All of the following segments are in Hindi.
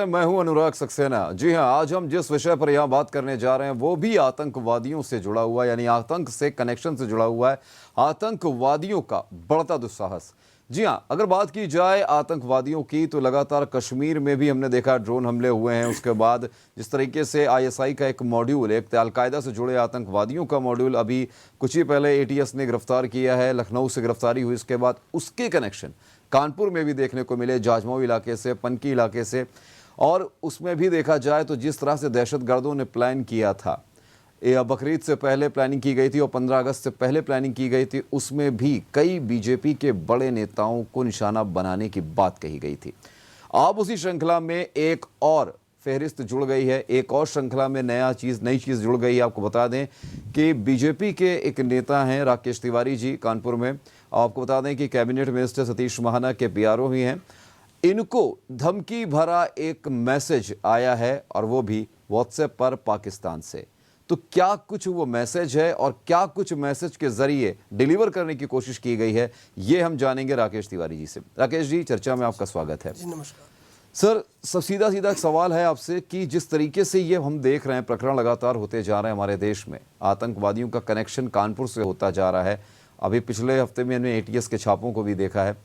मैं हूं अनुराग सक्सेना। जी हां, आज हम जिस विषय पर यहां बात करने जा रहे हैं वो भी आतंकवादियों से जुड़ा हुआ है, यानी आतंक से कनेक्शन से जुड़ा हुआ है। आतंकवादियों का बढ़ता दुस्साहस। जी हां, अगर बात की जाए आतंकवादियों की तो लगातार कश्मीर में भी हमने देखा ड्रोन हमले हुए हैं। उसके बाद जिस तरीके से आईएसआई का एक मॉड्यूल, एक अलकायदा से जुड़े आतंकवादियों का मॉड्यूल अभी कुछ ही पहले एटीएस ने गिरफ्तार किया है, लखनऊ से गिरफ्तारी हुई। उसके बाद उसके कनेक्शन कानपुर में भी देखने को मिले, जाजमऊ इलाके से, पनकी इलाके से। और उसमें भी देखा जाए तो जिस तरह से दहशतगर्दों ने प्लान किया था, बकरीद से पहले प्लानिंग की गई थी और 15 अगस्त से पहले प्लानिंग की गई थी, उसमें भी कई बीजेपी के बड़े नेताओं को निशाना बनाने की बात कही गई थी। अब उसी श्रृंखला में एक और फहरिस्त जुड़ गई है, एक और श्रृंखला में नई चीज़ जुड़ गई है। आपको बता दें कि बीजेपी के एक नेता हैं राकेश तिवारी जी, कानपुर में। आपको बता दें कि कैबिनेट मिनिस्टर सतीश महाना के पीआरओ भी हैं। इनको धमकी भरा एक मैसेज आया है और वो भी व्हाट्सएप पर पाकिस्तान से। तो क्या कुछ वो मैसेज है और क्या कुछ मैसेज के जरिए डिलीवर करने की कोशिश की गई है, ये हम जानेंगे राकेश तिवारी जी से। राकेश जी, चर्चा में आपका स्वागत है। जी नमस्कार सर, सब सीधा एक सवाल है आपसे कि जिस तरीके से ये हम देख रहे हैं प्रकरण लगातार होते जा रहे हैं हमारे देश में, आतंकवादियों का कनेक्शन कानपुर से होता जा रहा है। अभी पिछले हफ्ते में हमने एटीएस के छापों को भी देखा है।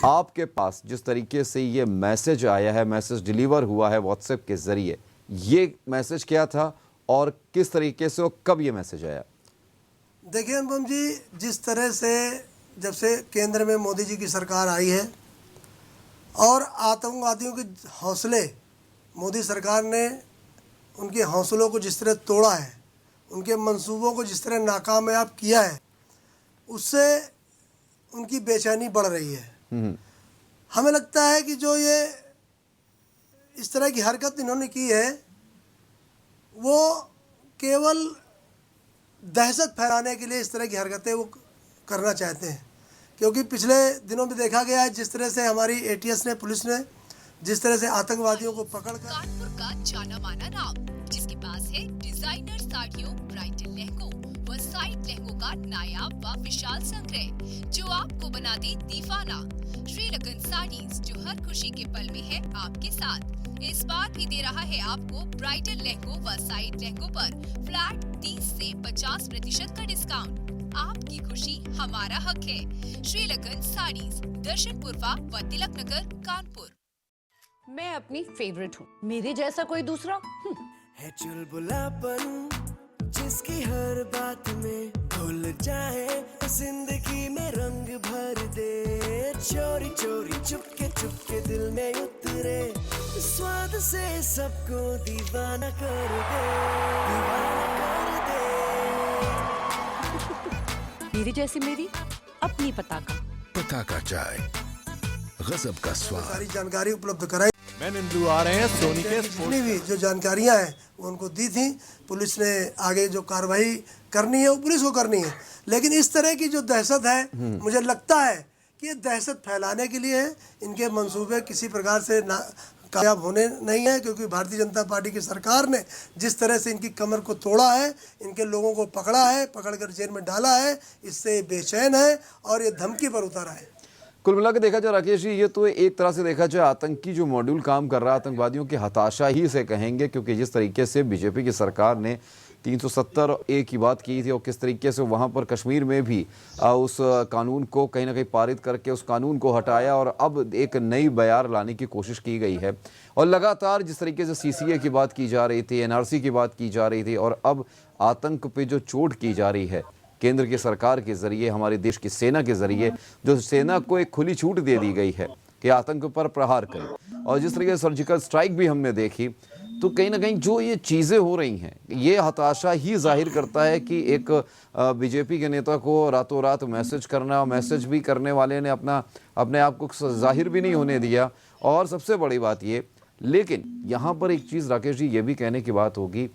आपके पास जिस तरीके से ये मैसेज आया है, मैसेज डिलीवर हुआ है व्हाट्सएप के जरिए, ये मैसेज क्या था और किस तरीके से और कब ये मैसेज आया? देखिए अनुपम जी, जिस तरह से जब से केंद्र में मोदी जी की सरकार आई है और आतंकवादियों के हौसले, मोदी सरकार ने उनके हौसलों को जिस तरह तोड़ा है, उनके मंसूबों को जिस तरह नाकामयाब किया है, उससे उनकी बेचैनी बढ़ रही है। हमें लगता है कि जो ये इस तरह की हरकत इन्होंने की है वो केवल दहशत फैलाने के लिए इस तरह की हरकतें वो करना चाहते हैं, क्योंकि पिछले दिनों में देखा गया है जिस तरह से हमारी एटीएस ने, पुलिस ने जिस तरह से आतंकवादियों को पकड़कर। कानपुर का जाना माना नाम, जिसके पास है डिजाइनर साड़ियों, ब्राइडल लहंगों व साइड लहंगों का नायाब व विशाल संग्रह, जो आपको बना दे दीवाना। श्रीलगन साड़ीज, जो हर खुशी के पल में है आपके साथ। इस बार भी दे रहा है आपको ब्राइडल लहंगों व साइड लहंगों पर फ्लैट 30 से 50% का डिस्काउंट। आपकी खुशी हमारा हक है। श्रीलगन साड़ीज, दर्शन पूर्वा व तिलक नगर, कानपुर। मैं अपनी फेवरेट हूँ, मेरे जैसा कोई दूसरा है चुलबुलापन जिसकी हर बात में घुल जाए, जिंदगी में रंग भर दे। चोरी चोरी चुपके दिल में उतरे, स्वाद से सबको दीवाना कर दे, दीवाना कर दे। मेरी जैसी मेरी अपनी पताका चाय, गजब का स्वाद। सारी जानकारी उपलब्ध कराई। मैं निंदू आ रहे हैं सोनी के जितनी भी जो जानकारियां हैं वो उनको दी थी। पुलिस ने आगे जो कार्रवाई करनी है वो पुलिस को करनी है, लेकिन इस तरह की जो दहशत है, मुझे लगता है कि ये दहशत फैलाने के लिए है। इनके मंसूबे किसी प्रकार से कामयाब होने नहीं है, क्योंकि भारतीय जनता पार्टी की सरकार ने जिस तरह से इनकी कमर को तोड़ा है, इनके लोगों को पकड़ा है, पकड़कर जेल में डाला है, इससे बेचैन है और ये धमकी पर उतरा है। कुल मिलाकर देखा जाए राकेश जी, ये तो एक तरह से देखा जाए आतंकी जो मॉड्यूल काम कर रहा है, आतंकवादियों की हताशा ही से कहेंगे, क्योंकि जिस तरीके से बीजेपी की सरकार ने 370A की बात की थी और किस तरीके से वहाँ पर कश्मीर में भी उस कानून को कहीं ना कहीं पारित करके उस कानून को हटाया और अब एक नई बयार लाने की कोशिश की गई है। और लगातार जिस तरीके से सीसीए की बात की जा रही थी, एनआरसी की बात की जा रही थी, और अब आतंक पे जो चोट की जा रही है केंद्र की सरकार के जरिए, हमारे देश की सेना के जरिए, जो सेना को एक खुली छूट दे दी गई है कि आतंक पर प्रहार करें, और जिस तरीके से सर्जिकल स्ट्राइक भी हमने देखी, तो कहीं ना कहीं जो ये चीज़ें हो रही हैं, ये हताशा ही जाहिर करता है कि एक बीजेपी के नेता को रातों रात मैसेज करना, मैसेज भी करने वाले ने अपने आप को जाहिर भी नहीं होने दिया। और सबसे बड़ी बात ये, लेकिन यहाँ पर एक चीज़ राकेश जी ये भी कहने की बात होगी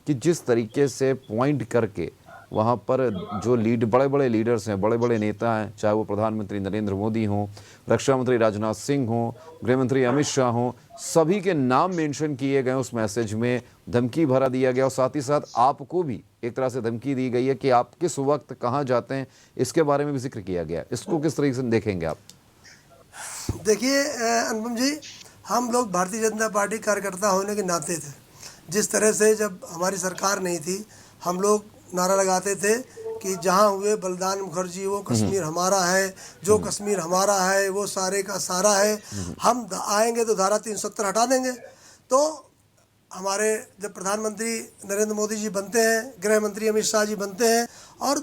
कि जिस तरीके से पॉइंट करके वहाँ पर जो बड़े बड़े लीडर्स हैं, बड़े बड़े नेता हैं, चाहे वो प्रधानमंत्री नरेंद्र मोदी हों, रक्षा मंत्री राजनाथ सिंह हों, गृह मंत्री अमित शाह हों, सभी के नाम मेंशन किए गए उस मैसेज में, धमकी भरा दिया गया और साथ ही साथ आपको भी एक तरह से धमकी दी गई है कि आप किस वक्त कहाँ जाते हैं, इसके बारे में भी जिक्र किया गया। इसको किस तरीके से देखेंगे आप? देखिए अनुपम जी, हम लोग भारतीय जनता पार्टी कार्यकर्ता होने के नाते थे, जिस तरह से जब हमारी सरकार नहीं थी हम लोग नारा लगाते थे कि जहाँ हुए बलिदान मुखर्जी वो कश्मीर हमारा है, जो कश्मीर हमारा है वो सारे का सारा है, हम आएंगे तो धारा 370 हटा देंगे। तो हमारे जब प्रधानमंत्री नरेंद्र मोदी जी बनते हैं, गृह मंत्री अमित शाह जी बनते हैं और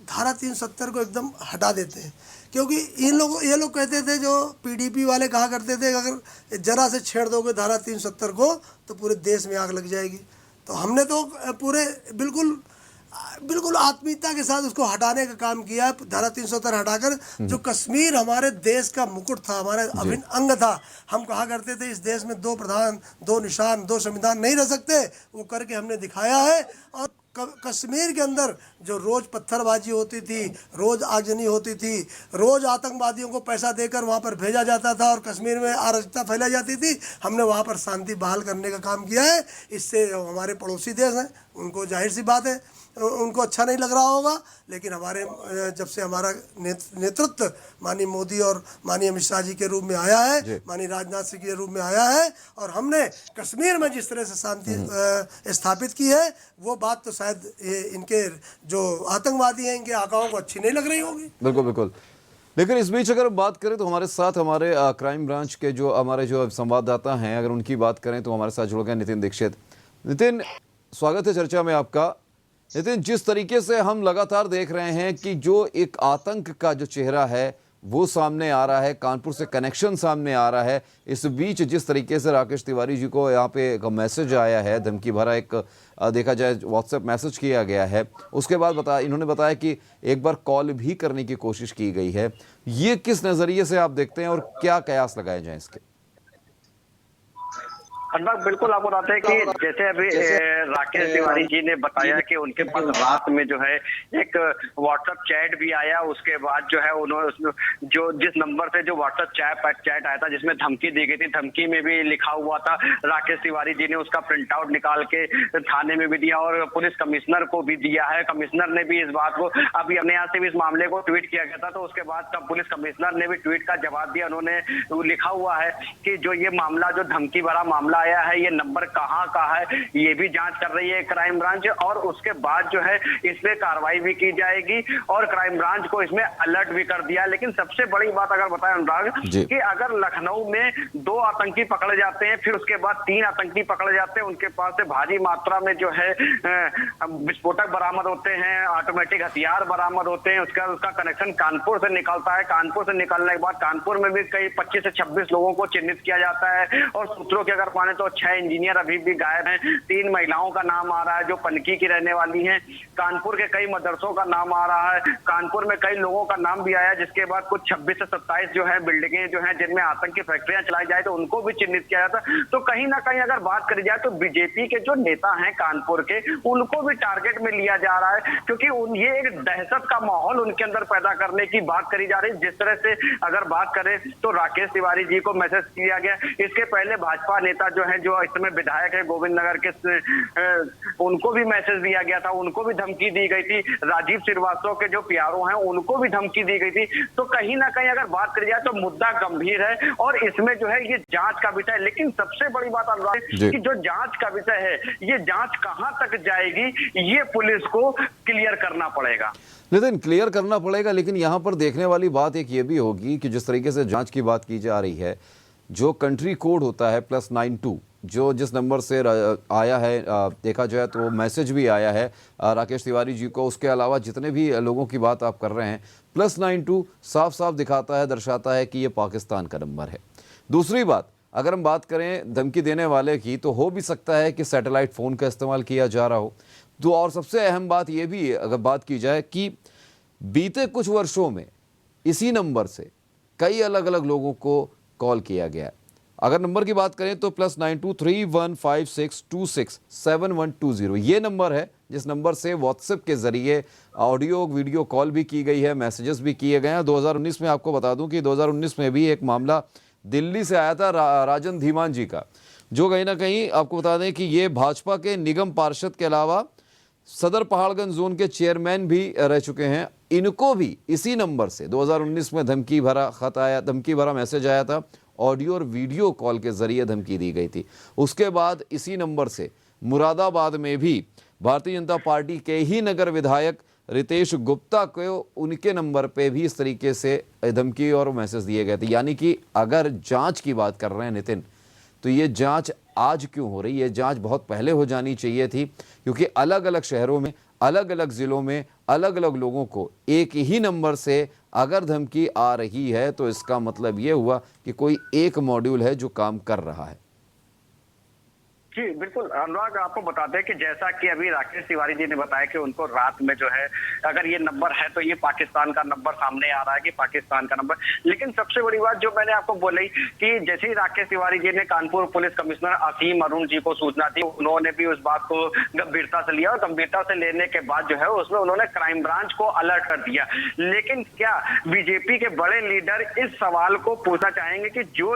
धारा 370 को एकदम हटा देते हैं, क्योंकि ये लोग कहते थे, जो पीडीपी वाले कहा करते थे, अगर जरा से छेड़ दोगे धारा 370 को तो पूरे देश में आग लग जाएगी। तो हमने तो पूरे बिल्कुल आत्मीयता के साथ उसको हटाने का काम किया। धारा 370 हटाकर जो कश्मीर हमारे देश का मुकुट था, हमारा अभिन्न अंग था, हम कहा करते थे इस देश में 2 प्रधान, 2 निशान, 2 संविधान नहीं रह सकते, वो करके हमने दिखाया है। और कश्मीर के अंदर जो रोज़ पत्थरबाजी होती थी, रोज़ आगजनी होती थी, रोज़ आतंकवादियों को पैसा देकर वहाँ पर भेजा जाता था और कश्मीर में अराजकता फैलाई जाती थी, हमने वहाँ पर शांति बहाल करने का काम किया है। इससे हमारे पड़ोसी देश हैं, उनको जाहिर सी बात है उनको अच्छा नहीं लग रहा होगा, लेकिन हमारे जब से हमारा नेतृत्व माननीय मोदी और माननीय अमित शाह जी के रूप में आया है, माननीय राजनाथ सिंह के रूप में आया है, और हमने कश्मीर में जिस तरह से शांति स्थापित की है, वो बात तो शायद ये इनके जो आतंकवादी हैं इनके आकाओं को अच्छी नहीं लग रही होगी। बिल्कुल बिल्कुल। लेकिन इस बीच अगर बात करें तो हमारे साथ हमारे क्राइम ब्रांच के जो हमारे जो संवाददाता हैं, अगर उनकी बात करें तो हमारे साथ जुड़ गए नितिन दीक्षित। नितिन, स्वागत है चर्चा में आपका। नितिन, जिस तरीके से हम लगातार देख रहे हैं कि जो एक आतंक का जो चेहरा है वो सामने आ रहा है, कानपुर से कनेक्शन सामने आ रहा है, इस बीच जिस तरीके से राकेश तिवारी जी को यहाँ पे एक मैसेज आया है, धमकी भरा एक देखा जाए व्हाट्सएप मैसेज किया गया है, उसके बाद इन्होंने बताया कि एक बार कॉल भी करने की कोशिश की गई है, ये किस नज़रिए से आप देखते हैं और क्या कयास लगाए जाएं इसके? अनुराग, बिल्कुल आपको बताते हैं कि जैसे अभी राकेश तिवारी जी ने बताया कि उनके पास रात में जो है एक व्हाट्सएप चैट भी आया। उसके बाद जो है उन्होंने जो जिस नंबर से जो व्हाट्सएप चैट आया था जिसमें धमकी दी गई थी, धमकी में भी लिखा हुआ था, राकेश तिवारी जी ने उसका प्रिंट आउट निकाल के थाने में भी दिया और पुलिस कमिश्नर को भी दिया है। कमिश्नर ने भी इस बात को अभी अपने यहाँ से भी इस मामले को ट्वीट किया गया था, तो उसके बाद तब पुलिस कमिश्नर ने भी ट्वीट का जवाब दिया। उन्होंने लिखा हुआ है कि जो ये मामला, जो धमकी भरा मामला आया है, ये नंबर कहां का है, ये भी जांच कर रही है क्राइम ब्रांच, और उसके बाद जो है इस पे कार्रवाई भी की जाएगी और क्राइम ब्रांच को इसमें अलर्ट भी कर दिया। लेकिन सबसे बड़ी बात अगर बताएं अनुराग, कि अगर लखनऊ में 2 आतंकी पकड़े जाते हैं, फिर उसके बाद 3 आतंकी पकड़े जाते हैं, उनके पास से भारी मात्रा में जो है विस्फोटक बरामद होते हैं, ऑटोमेटिक हथियार बरामद होते हैं, उसका कनेक्शन कानपुर से निकलता है। कानपुर से निकलने के बाद कानपुर में भी कई 25 से 26 लोगों को चिन्हित किया जाता है और सूत्रों की अगर माने तो 6 इंजीनियर अभी भी गायब हैं। 3 महिलाओं का नाम आ रहा है जो पनकी की रहने वाली हैं। कानपुर के कई मदरसों का नाम आ रहा है। कानपुर में कई लोगों का नाम भी आया, जिसके बाद कुछ 26 से 27 जो है बिल्डिंगें जो हैं जिनमें आतंक की फैक्ट्रियां चलाई जाए तो उनको भी चिन्हित किया जाता। तो कहीं ना कहीं अगर बात करी जाए तो बीजेपी के जो नेता हैं कानपुर के, उनको भी टारगेट में लिया जा रहा है, क्योंकि ये एक दहशत का माहौल उनके अंदर पैदा करने की बात करी जा रही है। जिस तरह से अगर बात करें तो राकेश तिवारी जी को मैसेज किया गया, इसके पहले भाजपा नेता जो है, जो इस समय विधायक है गोविंद नगर के, उनको भी मैसेज दिया गया था, उनको भी धमकी दी गई थी। राजीव श्रीवास्तव के जो प्यारो हैं उनको भी धमकी दी गई थी। तो कहीं ना कहीं अगर बात करी जाए तो मुद्दा गंभीर है और इसमें जो है ये जांच का विषय है। लेकिन सबसे बड़ी बात अनुराग कि जो जांच का विषय है, ये जांच कहां तक जाएगी, ये पुलिस को क्लियर करना पड़ेगा। नितिन, क्लियर करना पड़ेगा, लेकिन यहाँ पर देखने वाली बात एक ये भी होगी कि जिस तरीके से जांच की बात की जा रही है, जो कंट्री कोड होता है +92 जो जिस नंबर से आया है, देखा जाए तो मैसेज भी आया है राकेश तिवारी जी को, उसके अलावा जितने भी लोगों की बात आप कर रहे हैं, +92 साफ साफ दिखाता है, दर्शाता है कि ये पाकिस्तान का नंबर है। दूसरी बात, अगर हम बात करें धमकी देने वाले की, तो हो भी सकता है कि सैटेलाइट फ़ोन का इस्तेमाल किया जा रहा हो। तो और सबसे अहम बात यह भी अगर बात की जाए कि बीते कुछ वर्षों में इसी नंबर से कई अलग अलग लोगों को कॉल किया गया है। अगर नंबर की बात करें तो +92 3156267120 ये नंबर है, जिस नंबर से व्हाट्सएप के ज़रिए ऑडियो वीडियो कॉल भी की गई है, मैसेजेस भी किए गए हैं। 2019 में आपको बता दूं कि 2019 में भी एक मामला दिल्ली से आया था राजन धीमान जी का, जो कहीं ना कहीं आपको बता दें कि ये भाजपा के निगम पार्षद के अलावा सदर पहाड़गंज जोन के चेयरमैन भी रह चुके हैं। इनको भी इसी नंबर से 2019 में धमकी भरा खत आया, धमकी भरा मैसेज आया था ऑडियो और वीडियो कॉल के जरिए धमकी दी गई थी। उसके बाद इसी नंबर से मुरादाबाद में भी भारतीय जनता पार्टी के ही नगर विधायक रितेश गुप्ता को उनके नंबर पे भी इस तरीके से धमकी और मैसेज दिए गए थे। यानी कि अगर जांच की बात कर रहे हैं नितिन, तो ये जांच आज क्यों हो रही है? जांच बहुत पहले हो जानी चाहिए थी, क्योंकि अलग अलग शहरों में, अलग अलग जिलों में अलग अलग लोगों को एक ही नंबर से अगर धमकी आ रही है तो इसका मतलब ये हुआ कि कोई एक मॉड्यूल है जो काम कर रहा है। जी बिल्कुल अनुराग, आपको बताते हैं कि जैसा कि अभी राकेश तिवारी जी ने बताया कि उनको रात में जो है अगर ये नंबर है तो ये पाकिस्तान का नंबर सामने आ रहा है कि पाकिस्तान का नंबर। लेकिन सबसे बड़ी बात जो मैंने आपको बोली कि जैसे ही राकेश तिवारी जी ने कानपुर पुलिस कमिश्नर असीम अरुण जी को सूचना दी, उन्होंने भी उस बात को गंभीरता से लिया और गंभीरता से लेने के बाद जो है उसमें उन्होंने क्राइम ब्रांच को अलर्ट कर दिया। लेकिन क्या बीजेपी के बड़े लीडर इस सवाल को पूछना चाहेंगे कि जो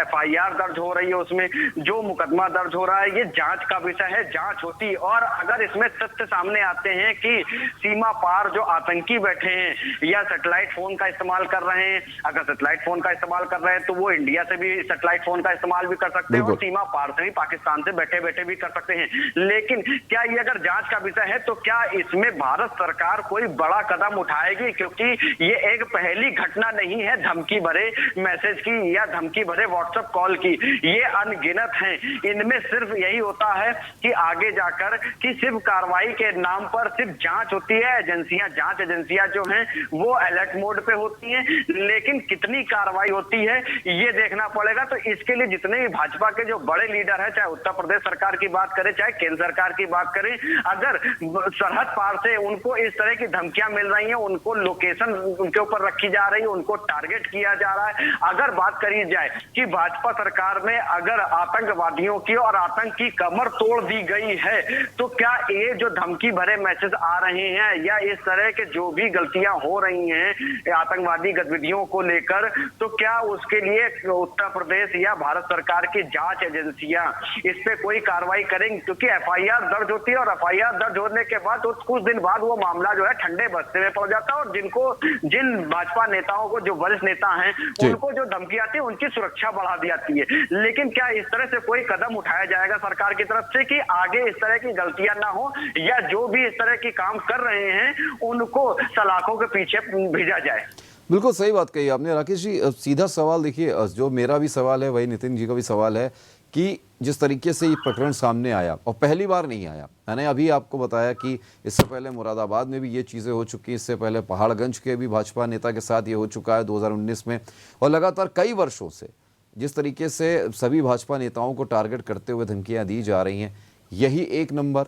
FIR दर्ज हो रही है, उसमें जो मुकदमा दर्ज हो रहा है, ये जांच का विषय है, जांच होती। और अगर इसमें तथ्य सामने आते हैं कि सीमा पार जो आतंकी बैठे हैं या सैटेलाइट फोन का इस्तेमाल कर रहे हैं, अगर सैटेलाइट फोन का इस्तेमाल कर रहे हैं तो वो इंडिया से भी सैटेलाइट फोन का इस्तेमाल भी कर सकते हैं और सीमा पार से भी पाकिस्तान से बैठे बैठे भी कर सकते हैं। लेकिन क्या ये अगर जांच का विषय है तो क्या इसमें भारत सरकार कोई बड़ा कदम उठाएगी? क्योंकि ये एक पहली घटना नहीं है धमकी भरे मैसेज की या धमकी भरे व्हाट्सएप कॉल की, ये अनगिनत हैं। इनमें सिर्फ यही होता है कि आगे जाकर कि सिर्फ कार्रवाई के नाम पर सिर्फ जांच होती है, जांच एजेंसियां जो हैं वो अलर्ट मोड पे होती हैं, लेकिन कितनी कार्रवाई होती है ये देखना पड़ेगा। तो इसके लिए जितने भी भाजपा के जो बड़े लीडर हैं, चाहे उत्तर प्रदेश सरकार की बात करें चाहे केंद्र सरकार की बात करें, अगर सरहद पार से उनको इस तरह की धमकियां मिल रही हैं, उनको लोकेशन उनके ऊपर रखी जा रही है, उनको टारगेट किया जा रहा है, अगर बात करी जाए कि भाजपा सरकार में अगर आतंकवादियों की और आतंक की कमर तोड़ दी गई है, तो क्या ये जो धमकी भरे मैसेज आ रहे हैं या इस तरह के जो भी गलतियां हो रही हैं आतंकवादी गतिविधियों को लेकर, तो क्या उसके लिए उत्तर प्रदेश या भारत सरकार की जांच एजेंसियां इस पे कोई कार्रवाई करेंगी? क्योंकि FIR दर्ज होती है और FIR दर्ज होने के बाद तो कुछ दिन बाद वो मामला जो है ठंडे बस्ते में पड़ जाता है और जिन भाजपा नेताओं को, जो वरिष्ठ नेता हैं, उनको जो धमकी आती है उनकी सुरक्षा बढ़ा दी जाती है। लेकिन क्या इस तरह से कोई कदम उठाया जाएगा सरकार की तरफ से कि आगे इस तरह की गलतियां ना हो या जो भी इस तरह की काम कर रहे हैं उनको सलाखों के पीछे भेजा जाए? बिल्कुल सही बात कही आपने राकेश जी। सीधा सवाल देखिए, जो मेरा भी सवाल है वही नितिन जी का भी सवाल है कि जिस तरीके से ये प्रकरण सामने आया और पहली बार नहीं आया, मैंने अभी आपको बताया कि इससे पहले मुरादाबाद में भी ये चीज़ें हो चुकी, इससे पहले पहाड़गंज के भी भाजपा नेता के साथ ये हो चुका है 2019 में, और लगातार कई वर्षों से जिस तरीके से सभी भाजपा नेताओं को टारगेट करते हुए धमकियां दी जा रही हैं, यही एक नंबर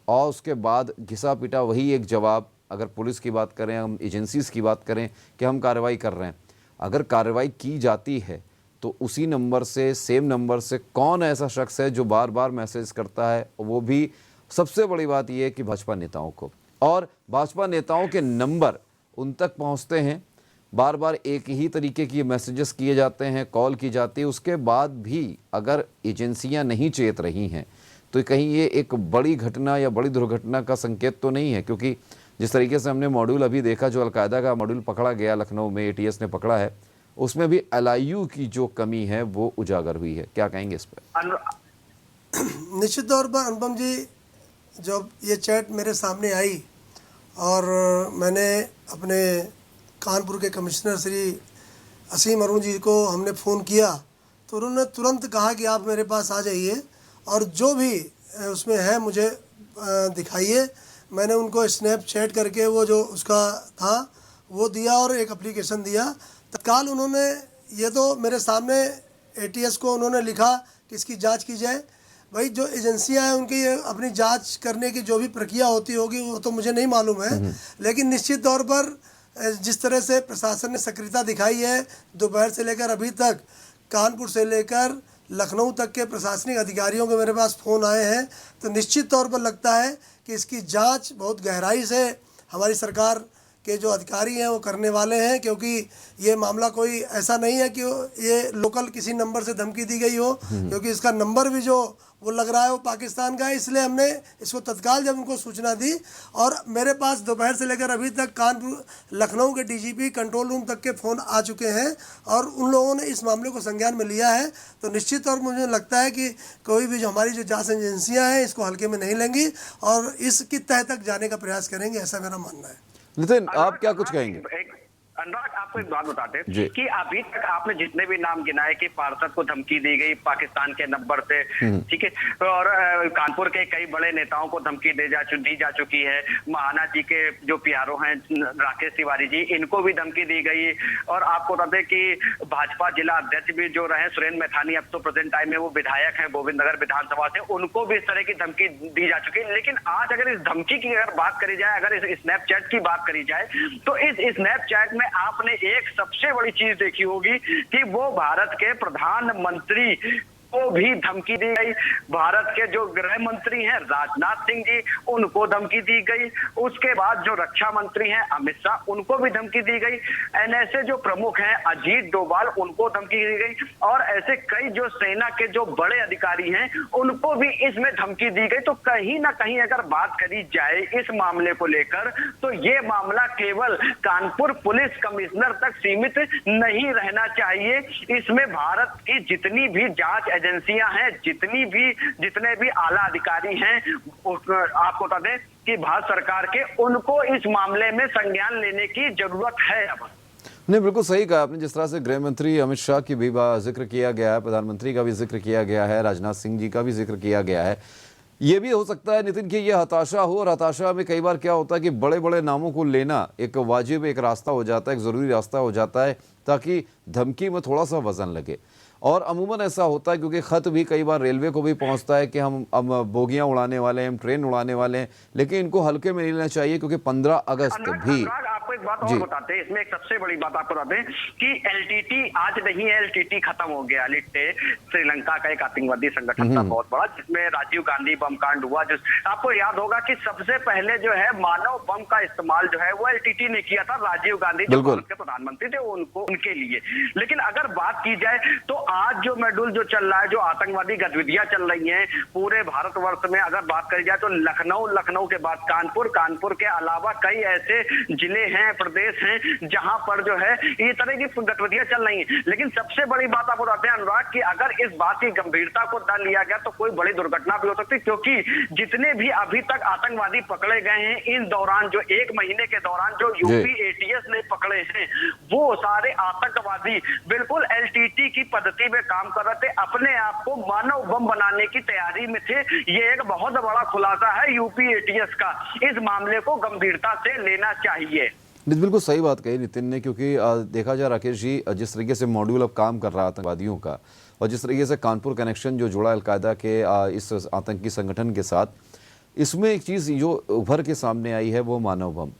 और उसके बाद घिसा पिटा वही एक जवाब। अगर पुलिस की बात करें, हम एजेंसीज की बात करें कि हम कार्रवाई कर रहे हैं, अगर कार्रवाई की जाती है तो उसी नंबर से, सेम नंबर से कौन ऐसा शख्स है जो बार बार मैसेज करता है, वो भी सबसे बड़ी बात यह है कि भाजपा नेताओं को, और भाजपा नेताओं के नंबर उन तक पहुंचते हैं, बार बार एक ही तरीके की मैसेजेस किए जाते हैं, कॉल की जाती है, उसके बाद भी अगर एजेंसियां नहीं चेत रही हैं तो कहीं ये एक बड़ी घटना या बड़ी दुर्घटना का संकेत तो नहीं है? क्योंकि जिस तरीके से हमने मॉड्यूल अभी देखा, जो अलकायदा का मॉड्यूल पकड़ा गया लखनऊ में, ATS ने पकड़ा है, उसमें भी LIU की जो कमी है वो उजागर हुई है। क्या कहेंगे इस पर? निश्चित तौर पर अनुपम जी, जब ये चैट मेरे सामने आई और मैंने अपने कानपुर के कमिश्नर श्री असीम अरुण जी को हमने फ़ोन किया तो उन्होंने तुरंत कहा कि आप मेरे पास आ जाइए और जो भी उसमें है मुझे दिखाइए। मैंने उनको स्नैपचैट करके वो जो उसका था वो दिया और एक एप्लीकेशन दिया। तत्काल उन्होंने ये तो मेरे सामने ATS को उन्होंने लिखा कि इसकी जांच की जाए। भाई जो एजेंसियां हैं उनकी अपनी जांच करने की जो भी प्रक्रिया होती होगी वो तो मुझे नहीं मालूम है, लेकिन निश्चित तौर पर जिस तरह से प्रशासन ने सक्रियता दिखाई है, दोपहर से लेकर अभी तक कानपुर से लेकर लखनऊ तक के प्रशासनिक अधिकारियों के मेरे पास फ़ोन आए हैं, तो निश्चित तौर पर लगता है कि इसकी जांच बहुत गहराई से हमारी सरकार के जो अधिकारी हैं वो करने वाले हैं, क्योंकि ये मामला कोई ऐसा नहीं है कि ये लोकल किसी नंबर से धमकी दी गई हो, क्योंकि इसका नंबर भी जो वो लग रहा है वो पाकिस्तान का है। इसलिए हमने इसको तत्काल जब उनको सूचना दी, और मेरे पास दोपहर से लेकर अभी तक कानपुर लखनऊ के डीजीपी कंट्रोल रूम तक के फ़ोन आ चुके हैं और उन लोगों ने इस मामले को संज्ञान में लिया है। तो निश्चित तौर पर मुझे लगता है कि कोई भी जो हमारी जो जांच एजेंसियां हैं इसको हल्के में नहीं लेंगी और इसकी तह तक जाने का प्रयास करेंगे, ऐसा मेरा मानना है। नितिन, आप क्या कुछ कहेंगे? अनुराग, आपको एक बात बताते जी। हैं कि अभी तक आपने जितने भी नाम गिनाए कि पार्षद को धमकी दी गई पाकिस्तान के नंबर से, ठीक है, और कानपुर के कई बड़े नेताओं को धमकी दी जा चुकी है। महाना जी के जो पीआरओ हैं राकेश तिवारी जी, इनको भी धमकी दी गई। और आपको बता दें कि भाजपा जिला अध्यक्ष भी जो रहे सुरेंद्र मैथानी, अब तो प्रेजेंट टाइम में वो विधायक हैं गोविंदनगर विधानसभा से, उनको भी इस तरह की धमकी दी जा चुकी है। लेकिन आज अगर इस धमकी की अगर बात करी जाए, अगर इस स्नैपचैट की बात करी जाए, तो इस स्नैपचैट में आपने एक सबसे बड़ी चीज देखी होगी कि वो भारत के प्रधानमंत्री को भी धमकी दी गई। भारत के जो गृह मंत्री हैं राजनाथ सिंह जी, उनको धमकी दी गई। उसके बाद जो रक्षा मंत्री हैं अमित शाह, उनको भी धमकी दी गई। एनएसए जो प्रमुख हैं अजीत डोभाल, उनको धमकी दी गई। और ऐसे कई जो सेना के जो बड़े अधिकारी हैं उनको भी इसमें धमकी दी गई। तो कहीं ना कहीं अगर बात करी जाए इस मामले को लेकर, तो ये मामला केवल कानपुर पुलिस कमिश्नर तक सीमित नहीं रहना चाहिए। इसमें भारत की जितनी भी जांच एजेंसियां हैं, जितने भी आला अधिकारी हैं, आपको बता दें कि भारत सरकार के उनको इस मामले में संज्ञान लेने की जरूरत है। अब नहीं, बिल्कुल सही कहा आपने। जिस तरह से गृह मंत्री अमित शाह की भी जिक्र किया गया है, प्रधानमंत्री का भी जिक्र किया गया है, राजनाथ सिंह जी का भी जिक्र किया गया है। ये भी हो सकता है नितिन कि ये हताशा हो, और हताशा में कई बार क्या होता है कि बड़े बड़े नामों को लेना एक वाजिब एक रास्ता हो जाता है, एक ज़रूरी रास्ता हो जाता है, ताकि धमकी में थोड़ा सा वजन लगे। और अमूमन ऐसा होता है क्योंकि ख़त भी कई बार रेलवे को भी पहुंचता है कि हम अब बोगियां उड़ाने वाले हैं, हम ट्रेन उड़ाने वाले हैं, लेकिन इनको हल्के में नहीं लेना चाहिए, क्योंकि 15 अगस्त भी। आपको एक बात और बताते हैं, इसमें एक सबसे बड़ी बात आपको बताते हैं कि एलटीटी आज नहीं है, एलटीटी खत्म हो गया। लिट्टे श्रीलंका का एक आतंकवादी संगठन था बहुत बड़ा, जिसमें राजीव गांधी बम कांड हुआ। जो आपको याद होगा कि सबसे पहले जो है मानव बम का इस्तेमाल जो है वो एलटीटी ने किया था, राजीव गांधी जो भारत के प्रधानमंत्री थे उनके लिए। लेकिन अगर बात की जाए तो आज जो मेडुल जो चल रहा है, जो आतंकवादी गतिविधियां चल रही हैं पूरे भारतवर्ष में, अगर बात करी जाए तो लखनऊ के बाद कानपुर के अलावा कई ऐसे जिले हैं, प्रदेश हैं जहां पर जो है ये तरह की गतिविधियां चल रही हैं। लेकिन सबसे बड़ी बात आपको बताते हैं अनुराग कि अगर इस बात की गंभीरता को न लिया गया तो कोई बड़ी दुर्घटना भी हो सकती है, क्योंकि जितने भी अभी तक आतंकवादी पकड़े गए हैं इन दौरान, जो 1 महीने के दौरान जो यूपी एटीएस ने पकड़े हैं, वो सारे आतंकवादी बिल्कुल एलटीटी की पद्धति में काम कर रहे थे, अपने आप को मानव बम बनाने की तैयारी में थे। ये एक बहुत बड़ा खुलासा है यूपी एटीएस का। इस मामले को गंभीरता से लेना चाहिए। बिल्कुल सही बात कही नितिन ने, क्योंकि देखा जाए राकेश जी, जिस तरीके से मॉड्यूल अब काम कर रहा है आतंकवादियों का, और जिस तरीके से कानपुर कनेक्शन जो जुड़ा अलकायदा के इस आतंकी संगठन के साथ, इसमें एक चीज़ जो उभर के सामने आई है वो मानव बम।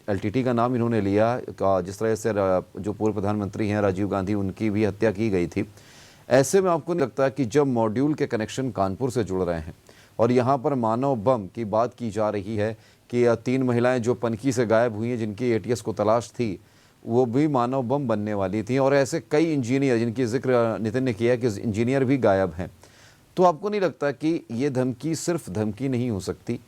एलटीटी का नाम इन्होंने लिया, जिस तरह से जो पूर्व प्रधानमंत्री हैं राजीव गांधी, उनकी भी हत्या की गई थी। ऐसे में आपको नहीं लगता कि जब मॉड्यूल के कनेक्शन कानपुर से जुड़ रहे हैं और यहाँ पर मानव बम की बात की जा रही है कि 3 महिलाएं जो पनकी से गायब हुई हैं, जिनकी एटीएस को तलाश थी, वो भी मानव बम बनने वाली थी, और ऐसे कई इंजीनियर जिनकी जिक्र नितिन ने किया कि इंजीनियर भी गायब हैं, तो आपको नहीं लगता कि ये धमकी सिर्फ धमकी नहीं हो सकती,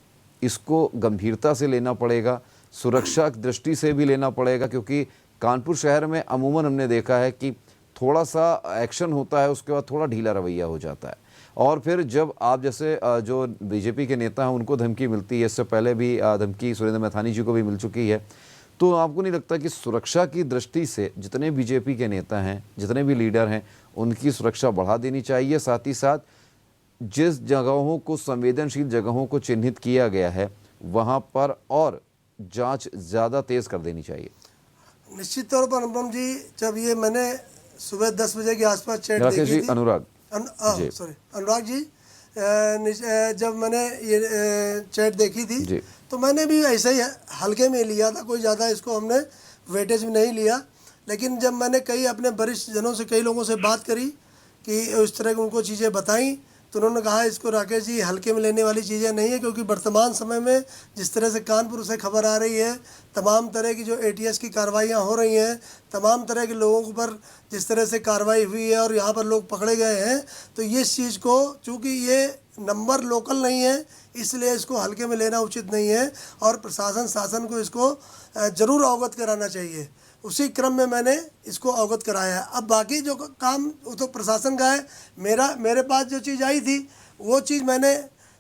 इसको गंभीरता से लेना पड़ेगा, सुरक्षा की दृष्टि से भी लेना पड़ेगा? क्योंकि कानपुर शहर में अमूमन हमने देखा है कि थोड़ा सा एक्शन होता है, उसके बाद थोड़ा ढीला रवैया हो जाता है, और फिर जब आप जैसे जो बीजेपी के नेता हैं उनको धमकी मिलती है, इससे पहले भी धमकी सुरेंद्र मैथानी जी को भी मिल चुकी है, तो आपको नहीं लगता कि सुरक्षा की दृष्टि से जितने बीजेपी के नेता हैं, जितने भी लीडर हैं, उनकी सुरक्षा बढ़ा देनी चाहिए? साथ ही साथ जिस जगहों को, संवेदनशील जगहों को चिन्हित किया गया है, वहाँ पर और जाँच ज़्यादा तेज़ कर देनी चाहिए। निश्चित तौर पर अनुपम जी, जब ये मैंने सुबह 10 बजे के आसपास चैट देखी थी, अनुराग जी, जब मैंने ये चैट देखी थी तो मैंने भी ऐसे ही हल्के में लिया था, कोई ज़्यादा इसको हमने वेटेज में नहीं लिया। लेकिन जब मैंने कई अपने वरिष्ठ जनों से, कई लोगों से बात करी कि इस तरह की उनको चीज़ें बताई, तो उन्होंने कहा इसको राकेश जी हल्के में लेने वाली चीज़ें नहीं है, क्योंकि वर्तमान समय में जिस तरह से कानपुर से खबर आ रही है, तमाम तरह की जो ATS की कार्रवाइयाँ हो रही हैं, तमाम तरह के लोगों पर जिस तरह से कार्रवाई हुई है और यहाँ पर लोग पकड़े गए हैं, तो ये चीज़ को चूँकि ये नंबर लोकल नहीं है, इसलिए इसको हल्के में लेना उचित नहीं है और प्रशासन शासन को इसको ज़रूर अवगत कराना चाहिए। उसी क्रम में मैंने इसको अवगत कराया है। अब बाकी जो काम वो तो प्रशासन का है। मेरे पास जो चीज़ आई थी वो चीज़ मैंने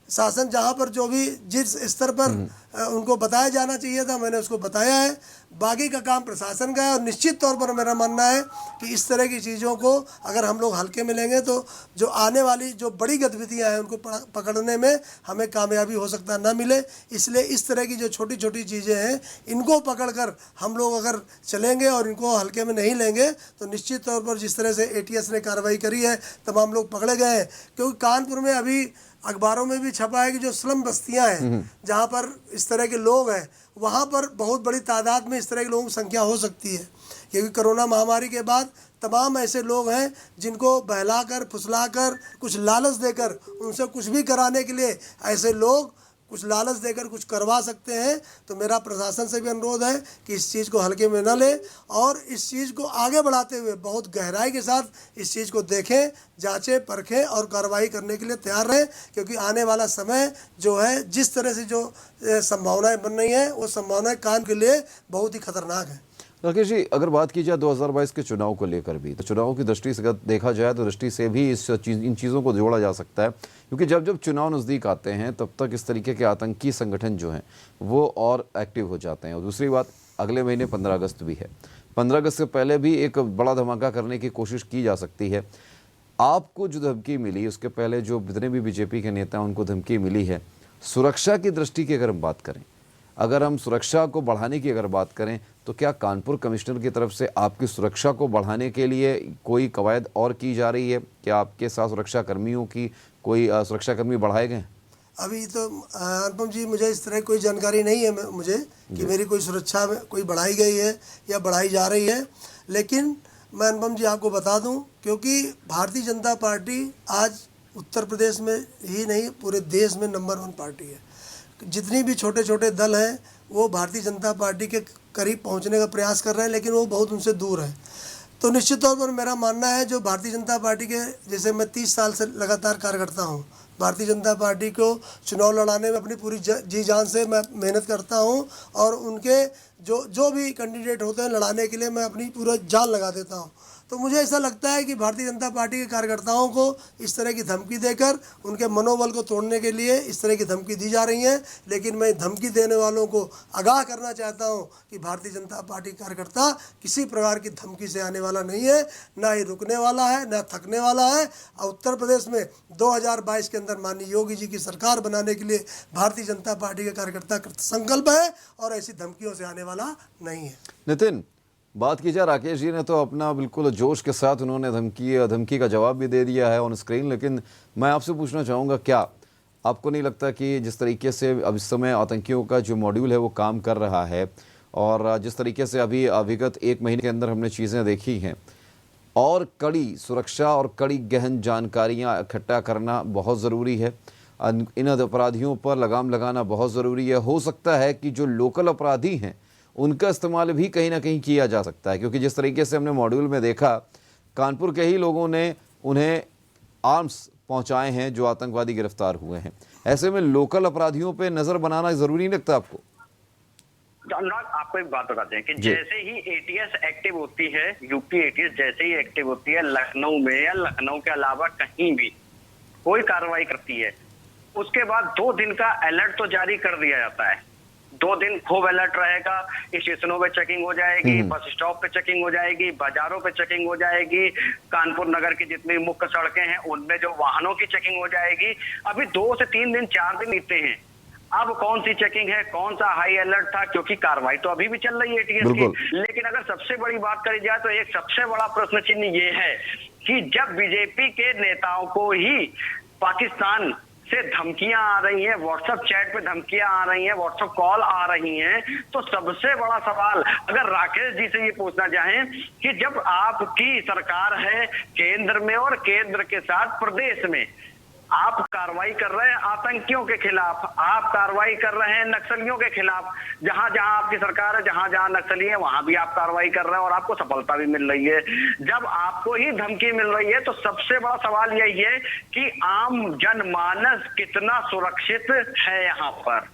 शासन जहाँ पर जो भी जिस स्तर पर उनको बताया जाना चाहिए था मैंने उसको बताया है। बाकी का काम प्रशासन का है और निश्चित तौर पर मेरा मानना है कि इस तरह की चीज़ों को अगर हम लोग हल्के में लेंगे तो जो आने वाली जो बड़ी गतिविधियां हैं उनको पकड़ने में हमें कामयाबी हो सकता ना मिले। इसलिए इस तरह की जो छोटी छोटी चीज़ें हैं इनको पकड़कर हम लोग अगर चलेंगे और इनको हल्के में नहीं लेंगे तो निश्चित तौर पर जिस तरह से ATS ने कार्रवाई करी है, तमाम लोग पकड़े गए हैं। क्योंकि कानपुर में अभी अखबारों में भी छपा है कि जो स्लम बस्तियां हैं जहां पर इस तरह के लोग हैं, वहां पर बहुत बड़ी तादाद में इस तरह के लोगों की संख्या हो सकती है। क्योंकि कोरोना महामारी के बाद तमाम ऐसे लोग हैं जिनको बहलाकर फुसलाकर कुछ लालच देकर उनसे कुछ भी कराने के लिए ऐसे लोग कुछ लालच देकर कुछ करवा सकते हैं। तो मेरा प्रशासन से भी अनुरोध है कि इस चीज़ को हल्के में न ले और इस चीज़ को आगे बढ़ाते हुए बहुत गहराई के साथ इस चीज़ को देखें, जांचें, परखें और कार्रवाई करने के लिए तैयार रहें। क्योंकि आने वाला समय जो है जिस तरह से जो संभावनाएं बन रही हैं वो संभावनाएं कान के लिए बहुत ही खतरनाक है। राकेश जी, अगर बात की जाए 2022 के चुनाव को लेकर भी, तो चुनाव की दृष्टि से अगर देखा जाए तो दृष्टि से भी इन चीज़ों को जोड़ा जा सकता है। क्योंकि जब जब चुनाव नज़दीक आते हैं तब तक इस तरीके के आतंकी संगठन जो हैं वो और एक्टिव हो जाते हैं। और दूसरी बात, अगले महीने 15 अगस्त भी है। 15 अगस्त से पहले भी एक बड़ा धमाका करने की कोशिश की जा सकती है। आपको जो धमकी मिली, उसके पहले जो जितने भी BJP के नेता उनको धमकी मिली है, सुरक्षा की दृष्टि की अगर हम बात करें, अगर हम सुरक्षा को बढ़ाने की अगर बात करें, तो क्या कानपुर कमिश्नर की तरफ से आपकी सुरक्षा को बढ़ाने के लिए कोई कवायद और की जा रही है? क्या आपके साथ सुरक्षा कर्मियों की कोई सुरक्षाकर्मी बढ़ाए गए? अभी तो अनुपम जी मुझे इस तरह कोई जानकारी नहीं है मुझे कि मेरी कोई सुरक्षा में कोई बढ़ाई गई है या बढ़ाई जा रही है। लेकिन मैं अनुपम जी आपको बता दूं, क्योंकि भारतीय जनता पार्टी आज उत्तर प्रदेश में ही नहीं पूरे देश में नंबर 1 पार्टी है। जितनी भी छोटे छोटे दल हैं वो भारतीय जनता पार्टी के करीब पहुंचने का प्रयास कर रहे हैं, लेकिन वो बहुत उनसे दूर है। तो निश्चित तौर पर मेरा मानना है जो भारतीय जनता पार्टी के, जैसे मैं 30 साल से लगातार कार्य करता हूँ, भारतीय जनता पार्टी को चुनाव लड़ाने में अपनी पूरी जी जान से मैं मेहनत करता हूँ और उनके जो भी कैंडिडेट होते हैं लड़ाने के लिए मैं अपनी पूरा जान लगा देता हूँ। तो मुझे ऐसा लगता है कि भारतीय जनता पार्टी के कार्यकर्ताओं को इस तरह की धमकी देकर उनके मनोबल को तोड़ने के लिए इस तरह की धमकी दी जा रही है। लेकिन मैं धमकी देने वालों को आगाह करना चाहता हूं कि भारतीय जनता पार्टी कार्यकर्ता किसी प्रकार की धमकी से आने वाला नहीं है, ना ही रुकने वाला है, ना थकने वाला है। और उत्तर प्रदेश में 2022 के अंदर माननीय योगी जी की सरकार बनाने के लिए भारतीय जनता पार्टी के कार्यकर्ता संकल्प है और ऐसी धमकियों से आने वाला नहीं है। नितिन, बात की जाए, राकेश जी ने तो अपना बिल्कुल जोश के साथ उन्होंने धमकी का जवाब भी दे दिया है ऑन स्क्रीन। लेकिन मैं आपसे पूछना चाहूँगा, क्या आपको नहीं लगता कि जिस तरीके से अब इस समय आतंकियों का जो मॉड्यूल है वो काम कर रहा है और जिस तरीके से अभी विगत 1 महीने के अंदर हमने चीज़ें देखी हैं और कड़ी सुरक्षा और कड़ी गहन जानकारियाँ इकट्ठा करना बहुत ज़रूरी है, इन अपराधियों पर लगाम लगाना बहुत ज़रूरी है। हो सकता है कि जो लोकल अपराधी हैं उनका इस्तेमाल भी कहीं ना कहीं किया जा सकता है, क्योंकि जिस तरीके से हमने मॉड्यूल में देखा, कानपुर के ही लोगों ने उन्हें आर्म्स पहुंचाए हैं जो आतंकवादी गिरफ्तार हुए हैं। ऐसे में लोकल अपराधियों पे नज़र बनाना ज़रूरी नहीं लगता आपको? आपको एक बात बताते हैं कि जैसे ही ATS एक्टिव होती है, यूपी ATS जैसे ही एक्टिव होती है लखनऊ में या लखनऊ के अलावा कहीं भी कोई कार्रवाई करती है, उसके बाद 2 दिन का अलर्ट तो जारी कर दिया जाता है। 2 दिन खूब अलर्ट रहेगा, स्टेशनों पे चेकिंग हो जाएगी, बस स्टॉप पे चेकिंग हो जाएगी, बाजारों पे चेकिंग हो जाएगी, कानपुर नगर की जितनी मुख्य सड़कें हैं उनमें जो वाहनों की चेकिंग हो जाएगी। अभी 2 से 3 दिन 4 दिन बीते हैं, अब कौन सी चेकिंग है, कौन सा हाई अलर्ट था, क्योंकि कार्रवाई तो अभी भी चल रही है ATS की। लेकिन अगर सबसे बड़ी बात करी जाए तो एक सबसे बड़ा प्रश्न चिन्ह ये है कि जब बीजेपी के नेताओं को ही पाकिस्तान से धमकियां आ रही हैं, व्हाट्सएप चैट पे धमकियां आ रही हैं, व्हाट्सएप कॉल आ रही हैं, तो सबसे बड़ा सवाल अगर राकेश जी से ये पूछना चाहें कि जब आपकी सरकार है केंद्र में और केंद्र के साथ प्रदेश में, आप कार्रवाई कर रहे हैं आतंकियों के खिलाफ, आप कार्रवाई कर रहे हैं नक्सलियों के खिलाफ। जहां जहां आपकी सरकार है, जहां जहां नक्सली है, वहां भी आप कार्रवाई कर रहे हैं और आपको सफलता भी मिल रही है। जब आपको ही धमकी मिल रही है तो सबसे बड़ा सवाल यही है कि आम जनमानस कितना सुरक्षित है यहाँ पर।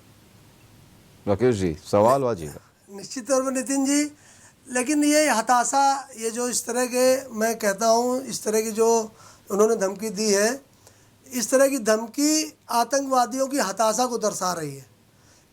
राकेश जी, सवाल वाजिब है। निश्चित तौर पर नितिन जी, लेकिन ये हताशा, ये जो इस तरह के, मैं कहता हूँ इस तरह की जो उन्होंने धमकी दी है, इस तरह की धमकी आतंकवादियों की हताशा को दर्शा रही है,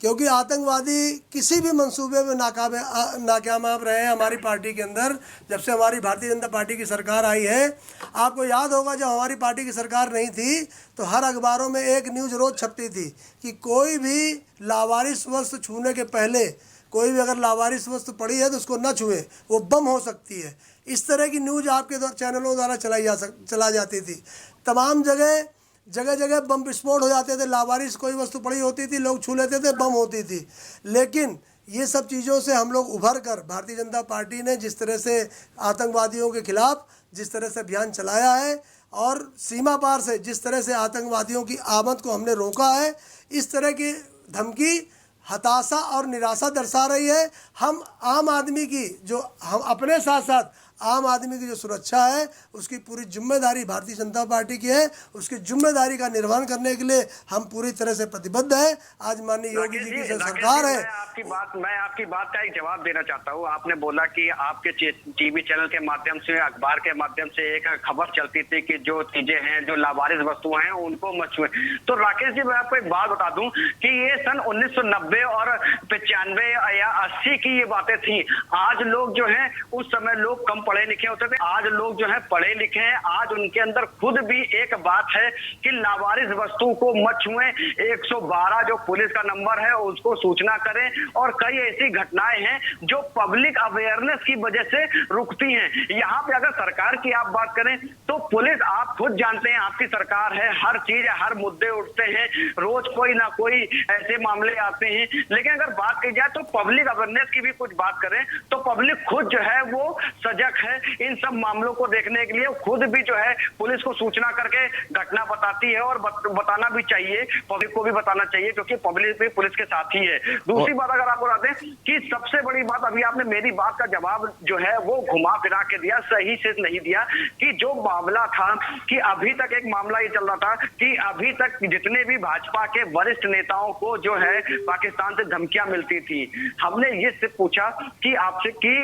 क्योंकि आतंकवादी किसी भी मंसूबे में नाकामयाब रहे हैं हमारी पार्टी के अंदर। जब से हमारी भारतीय जनता पार्टी की सरकार आई है, आपको याद होगा जब हमारी पार्टी की सरकार नहीं थी तो हर अखबारों में एक न्यूज़ रोज़ छपती थी कि कोई भी लावारिस वस्तु छूने के पहले, कोई भी अगर लावारिस वस्तु पड़ी है तो उसको न छुए, वो बम हो सकती है। इस तरह की न्यूज़ आपके चैनलों द्वारा चला जाती थी। तमाम जगह जगह बम विस्फोट हो जाते थे, लावारिस कोई वस्तु पड़ी होती थी, लोग छू लेते थे, बम होती थी। लेकिन ये सब चीज़ों से हम लोग उभर कर, भारतीय जनता पार्टी ने जिस तरह से आतंकवादियों के खिलाफ जिस तरह से अभियान चलाया है और सीमा पार से जिस तरह से आतंकवादियों की आमद को हमने रोका है, इस तरह की धमकी हताशा और निराशा दर्शा रही है। हम आम आदमी की जो, हम अपने साथ साथ आम आदमी की जो सुरक्षा है उसकी पूरी जिम्मेदारी भारतीय जनता पार्टी की है। उसकी जिम्मेदारी का निर्वहन करने के लिए हम पूरी तरह से प्रतिबद्ध है। आज माननीय योगी जी की सरकार है। मैं आपकी बात का एक जवाब देना चाहता हूँ। आपने बोला कि आपके टीवी चैनल के माध्यम से, अखबार के माध्यम से एक खबर चलती थी कि जो चीजें हैं, जो लावारिस वस्तुएं हैं, उनको मत छुएं। तो राकेश जी, मैं आपको एक बात बता दूं कि ये सन 1990 और 95 या 80 की ये बातें थी। आज लोग जो है, उस समय लोग कम पढ़े लिखे होते थे, आज लोग जो है पढ़े लिखे हैं। आज उनके अंदर खुद भी एक बात है कि लावारिस वस्तु को मत छुएं। 112 जो पुलिस का नंबर है उसको सूचना करें। और कई ऐसी घटनाएं हैं जो पब्लिक अवेयरनेस की वजह से रुकती हैं। यहाँ पे अगर सरकार की आप बात करें तो पुलिस, आप खुद जानते हैं, आपकी सरकार है, हर चीज, हर मुद्दे उठते हैं, रोज कोई ना कोई ऐसे मामले आते हैं। लेकिन अगर बात की जाए तो पब्लिक अवेयरनेस की भी कुछ बात करें तो पब्लिक खुद जो है वो सजग है इन सब मामलों को देखने के लिए। खुद भी जो है पुलिस को सूचना करके घटना बताती है और बताना भी चाहिए, पब्लिक को भी बताना चाहिए, क्योंकि पब्लिक भी पुलिस के साथ ही है। दूसरी बात अगर आपको बताते हैं कि सबसे बड़ी बात, अभी आपने मेरी बात का जवाब जो है वो घुमा फिरा के दिया, सही से नहीं दिया, कि जो मामला था कि अभी तक एक मामला ये चल रहा था कि अभी तक जितने भी भाजपा के वरिष्ठ नेताओं को जो है पाकिस्तान से धमकियां मिलती थी। हमने ये सिर्फ पूछा कि आपसे कि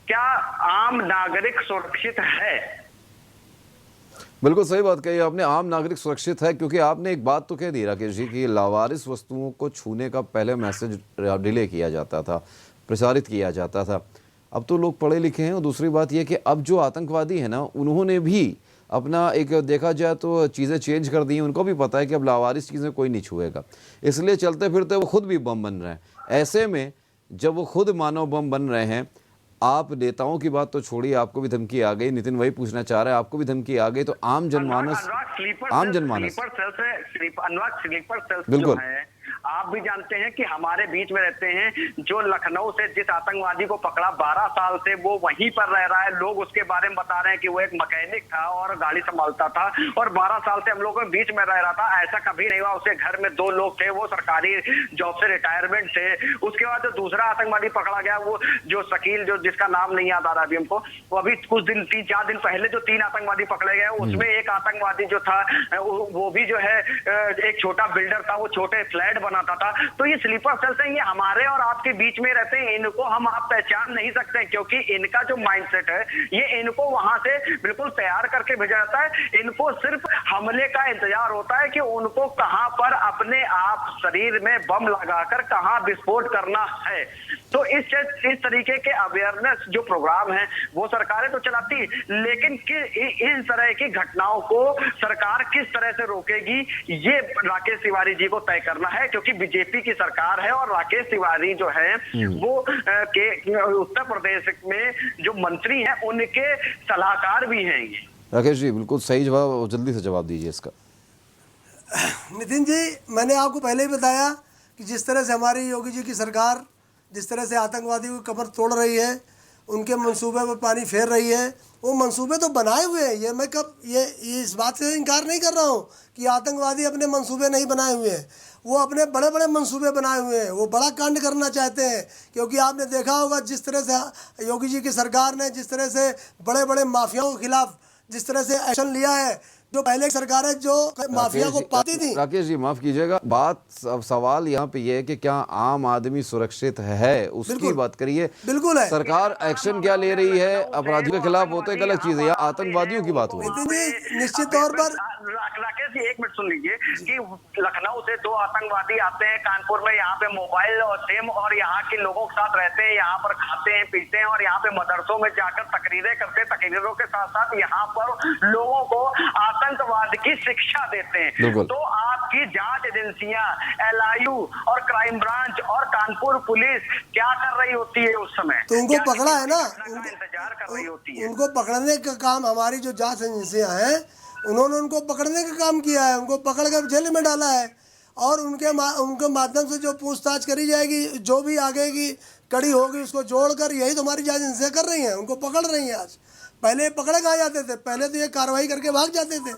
क्या आम नागरिक सुरक्षित है? बिल्कुल सही बात कही आपने, आम नागरिक सुरक्षित है, क्योंकि आपने एक बात तो कह दी राकेश जी कि लावारिस वस्तुओं को छूने का पहले मैसेज डिले किया जाता था, प्रसारित किया जाता था। अब तो लोग पढ़े लिखे हैं। और दूसरी बात यह कि अब जो आतंकवादी है ना, उन्होंने भी अपना एक, देखा जाए तो चीज़ें चेंज कर दी हैं। उनको भी पता है कि अब लावारिस चीज़ें कोई नहीं छुएगा, इसलिए चलते फिरते वो खुद भी बम बन रहे हैं। ऐसे में जब वो खुद मानव बम बन रहे हैं, आप नेताओं की बात तो छोड़िए, आपको भी धमकी आ गई। नितिन वही पूछना चाह रहा है, आपको भी धमकी आ गई तो आम जनमानस बिल्कुल, आप भी जानते हैं कि हमारे बीच में रहते हैं जो लखनऊ से जिस आतंकवादी को पकड़ा 12 साल से वो वहीं पर रह रहा है। लोग उसके बारे में बता रहे हैं कि वो एक मैकेनिक था और गाड़ी संभालता था और 12 साल से हम लोगों के बीच में रह रहा था। ऐसा कभी नहीं हुआ। उसके घर में 2 लोग थे, वो सरकारी जॉब से रिटायरमेंट थे। उसके बाद जो दूसरा आतंकवादी पकड़ा गया, वो जो शकील, जो जिसका नाम नहीं याद आ रहा अभी हमको, वो अभी कुछ दिन, 3-4 दिन पहले जो 3 आतंकवादी पकड़े गए, उसमें एक आतंकवादी जो था वो भी जो है एक छोटा बिल्डर था, वो छोटे फ्लैट बनाता था। तो ये स्लीपर सेल्स हैं, ये हमारे और आपके बीच में रहते हैं। इनको हम आप पहचान नहीं सकते क्योंकि इनका जो माइंडसेट है, ये इनको वहां से बिल्कुल तैयार करके भेजा जाता है। इनको सिर्फ हमले का इंतजार होता है कि उनको कहां पर अपने आप शरीर में बम लगाकर कहां विस्फोट करना है। तो इस तरीके के अवेयरनेस जो प्रोग्राम है वो सरकारें तो चलाती, लेकिन इन तरह की घटनाओं को सरकार किस तरह से रोकेगी, ये राकेश तिवारी जी को तय करना है, क्योंकि बीजेपी की सरकार है और राकेश तिवारी जो है वो उत्तर प्रदेश में जो मंत्री हैं उनके सलाहकार भी हैं। ये राकेश जी बिल्कुल सही जवाब, जल्दी से जवाब दीजिए इसका। नितिन जी, मैंने आपको पहले ही बताया कि जिस तरह से हमारी योगी जी की सरकार जिस तरह से आतंकवादियों की कमर तोड़ रही है, उनके मंसूबे पर पानी फेर रही है। वो मंसूबे तो बनाए हुए हैं, ये मैं कब ये इस बात से इनकार नहीं कर रहा हूँ कि आतंकवादी अपने मंसूबे नहीं बनाए हुए हैं। वो अपने बड़े बड़े मंसूबे बनाए हुए हैं, वो बड़ा कांड करना चाहते हैं। क्योंकि आपने देखा होगा जिस तरह से योगी जी की सरकार ने जिस तरह से बड़े बड़े माफियाओं के खिलाफ जिस तरह से एक्शन लिया है, जो पहले की सरकारें जो माफिया को पाती थी। राकेश जी माफ कीजिएगा, बात सवाल यहाँ पे ये है कि क्या आम आदमी सुरक्षित है, उसकी बात करिए। बिल्कुल है। सरकार एक्शन क्या ले रही है अपराधियों के खिलाफ, वो तो एक अलग चीज है। यहाँ आतंकवादियों की बात हो रही है। निश्चित तौर पर राकेश जी एक मिनट सुन लीजिए कि लखनऊ से 2 आतंकवादी आते हैं कानपुर में, यहाँ पे मोबाइल और सिम और यहाँ के लोगों के साथ रहते हैं, यहाँ पर खाते हैं पीते हैं और यहाँ पे मदरसों में जाकर तकरीरें करते हैं। तकरीरों के साथ साथ यहाँ पर लोगों को आतंकवाद की शिक्षा देते हैं। तो आपकी जांच एजेंसियां LIU और क्राइम ब्रांच और कानपुर पुलिस क्या कर रही होती है उस समय? तो उनको पकड़ा है ना, इंतजार कर रही होती है। उनको पकड़ने का काम हमारी जो जांच एजेंसियां हैं उन्होंने उनको पकड़ने का काम किया है, उनको पकड़ कर जेल में डाला है और उनके माध्यम से जो पूछताछ करी जाएगी, जो भी आगे की कड़ी होगी उसको जोड़कर यही तो हमारी जांच एजेंसियां कर रही हैं, उनको पकड़ रही हैं। आज पहले पकड़े कहाँ जाते थे? पहले तो ये कार्रवाई करके भाग जाते थे,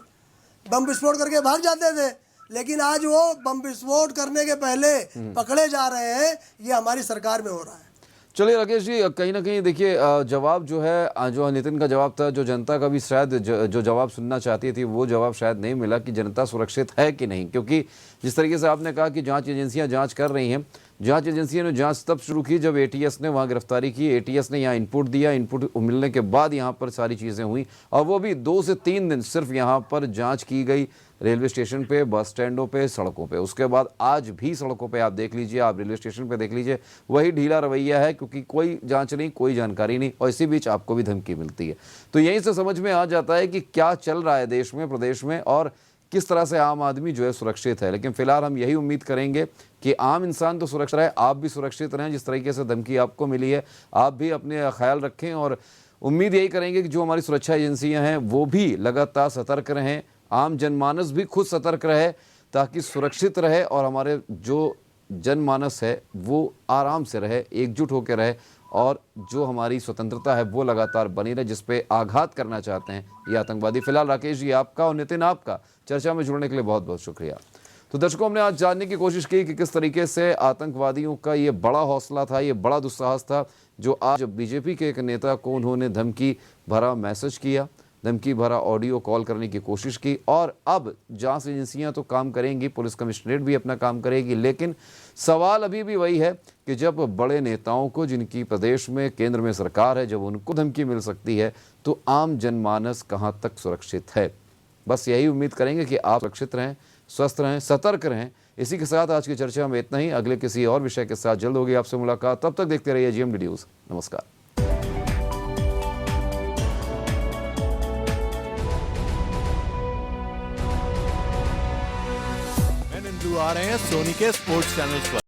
बम विस्फोट करके भाग जाते थे, लेकिन आज वो बम विस्फोट करने के पहले पकड़े जा रहे हैं। ये हमारी सरकार में हो रहा है। चलिए राकेश जी, कहीं ना कहीं देखिए जवाब जो है, जो नितिन का जवाब था, जो जनता का भी शायद जो जवाब सुनना चाहती थी वो जवाब शायद नहीं मिला कि जनता सुरक्षित है कि नहीं। क्योंकि जिस तरीके से आपने कहा कि जांच एजेंसियां जांच कर रही हैं, जांच एजेंसियों ने जांच तब शुरू की जब ATS ने वहां गिरफ्तारी की, ATS ने यहाँ इनपुट दिया, इनपुट मिलने के बाद यहाँ पर सारी चीज़ें हुई और वो भी 2 से 3 दिन सिर्फ यहाँ पर जांच की गई, रेलवे स्टेशन पे, बस स्टैंडों पे, सड़कों पे। उसके बाद आज भी सड़कों पे आप देख लीजिए, आप रेलवे स्टेशन पे देख लीजिए, वही ढीला रवैया है क्योंकि कोई जांच नहीं, कोई जानकारी नहीं और इसी बीच आपको भी धमकी मिलती है। तो यहीं से समझ में आ जाता है कि क्या चल रहा है देश में, प्रदेश में और किस तरह से आम आदमी जो है सुरक्षित है। लेकिन फिलहाल हम यही उम्मीद करेंगे कि आम इंसान तो सुरक्षित रहे, आप भी सुरक्षित रहें। जिस तरीके से धमकी आपको मिली है, आप भी अपने ख्याल रखें और उम्मीद यही करेंगे कि जो हमारी सुरक्षा एजेंसियां हैं वो भी लगातार सतर्क रहें, आम जनमानस भी खुद सतर्क रहे ताकि सुरक्षित रहे और हमारे जो जनमानस है वो आराम से रहे, एकजुट होकर रहे और जो हमारी स्वतंत्रता है वो लगातार बनी रहे, जिस पे आघात करना चाहते हैं ये आतंकवादी। फिलहाल राकेश जी आपका और नितिन आपका चर्चा में जुड़ने के लिए बहुत बहुत शुक्रिया। तो दर्शकों, हमने आज जानने की कोशिश की कि किस तरीके से आतंकवादियों का ये बड़ा हौसला था, ये बड़ा दुस्साहस था जो आज बीजेपी के एक नेता को उन्होंने धमकी भरा मैसेज किया, धमकी भरा ऑडियो कॉल करने की कोशिश की और अब जांच एजेंसियां तो काम करेंगी, पुलिस कमिश्नरेट भी अपना काम करेगी, लेकिन सवाल अभी भी वही है कि जब बड़े नेताओं को, जिनकी प्रदेश में केंद्र में सरकार है, जब उनको धमकी मिल सकती है तो आम जनमानस कहाँ तक सुरक्षित है। बस यही उम्मीद करेंगे कि आप सुरक्षित रहें, स्वस्थ रहें, सतर्क रहें। इसी के साथ आज की चर्चा में इतना ही। अगले किसी और विषय के साथ जल्द होगी आपसे मुलाकात। तब तक देखते रहिए GMD न्यूज़। नमस्कार। आ रहे हैं सोनी के स्पोर्ट्स चैनल पर।